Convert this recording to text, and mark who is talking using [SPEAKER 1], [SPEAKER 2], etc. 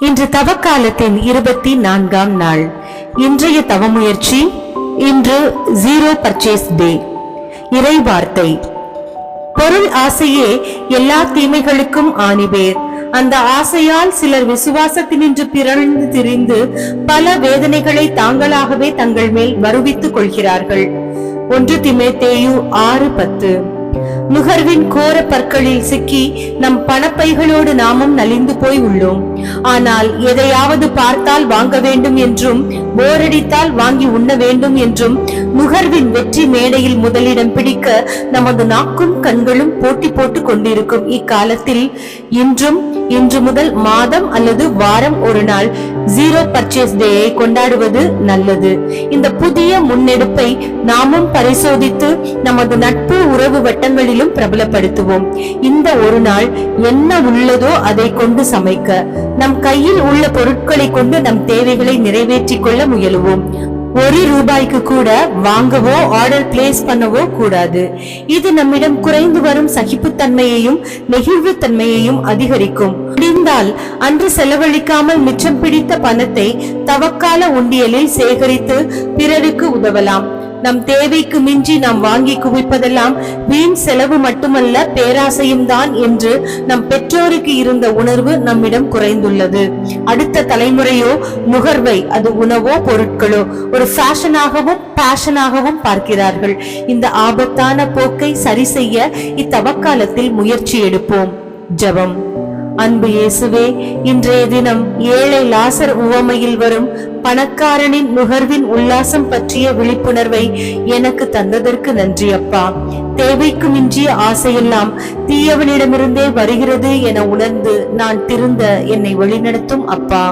[SPEAKER 1] இன்று தவக்காலத்தின் 24ஆம் நாள். இன்றைய தவமுயற்சி. இன்று ஜீரோ பர்ச்சேஸ் டே. இறை வார்த்தை: பொருள் ஆசையே எல்லா தீமைகளுக்கும் ஆணிவேர். அந்த ஆசையால் சிலர் விசுவாசத்தினின்று பிறழ்ந்து திரிந்து பல வேதனைகளை தாங்களாகவே தங்கள் மேல் வருவித்துக் கொள்கிறார்கள். 1 தீமோத்தேயு 6:10. நுகர்வின் கோர பற்களில் சிக்கி நம் பணப்பைகளோடு நாமும் நலிந்து போய் உள்ளோம். ஆனால் எதையாவது பார்த்தால் வாங்க வேண்டும் என்றும், போரடித்தால் வாங்கி உண்ண வேண்டும் என்றும் நுகர்வின் வெற்றி மேடையில் முதலிடம் பிடிக்க நமது நாக்கும் கண்களும் போட்டி போட்டு கொண்டிருக்கும் இக்காலத்தில் இன்று முதல் மாதம் அல்லது வாரம் ஒரு நாள் ஜீரோ பர்ச்சேஸ் டேயை கொண்டாடுவது நல்லது. இந்த புதிய முன்னெடுப்பை நாமும் பரிசோதித்து நமது நட்பு உறவு வட்டங்களிலும் பிரபலப்படுத்துவோம். இந்த ஒரு நாள் என்ன உள்ளதோ அதை கொண்டு சமைக்க, நம் கையில் உள்ள பொருட்களை கொண்டு நம் தேவைகளை நிறைவேற்றிக் கொள்ள முயலுவோம். 1 ரூபாய்க்கு கூட வாங்கவோ ஆர்டர் பிளேஸ் பண்ணவோ கூடாது. இது நம்மிடம் குறைந்து வரும் சகிப்புத்தன்மையையும் நெகிழ்வு தன்மையையும் அதிகரிக்கும். முடிந்தால் அன்று செலவழிக்காமல் மிச்சம் பிடித்த பணத்தை தவக்கால உண்டியலில் சேகரித்து பிறருக்கு உதவலாம். நம் தேவைக்கு மிஞ்சி நாம் வாங்கி குவிப்பதெல்லாம் வீண் செலவு மட்டுமல்ல, பேராசையும் தான் என்று நம் பெற்றோருக்கு இருந்த உணர்வு நம்மிடம் குறைந்துள்ளது. அடுத்த தலைமுறையோ நுகர்வை, அது உணவோ பொருட்களோ, ஒரு ஃபேஷனாகவும் பேஷனாகவும் பார்க்கிறார்கள். இந்த ஆபத்தான போக்கை சரி செய்ய இத்தவக்காலத்தில் முயற்சி எடுப்போம். ஜெபம். அன்பு இயேசுவே, இன்றைய தினம் ஏழை லாசர் உவமையில் வரும் பணக்காரனின் நுகர்வின் உல்லாசம் பற்றிய விழிப்புணர்வை எனக்கு தந்ததற்கு நன்றி அப்பா. தேவைக்கு மிஞ்சிய ஆசையெல்லாம் தீயவனிடமிருந்தே வருகிறது என உணர்ந்து நான் திருந்த என்னை வழிநடத்தும் அப்பா.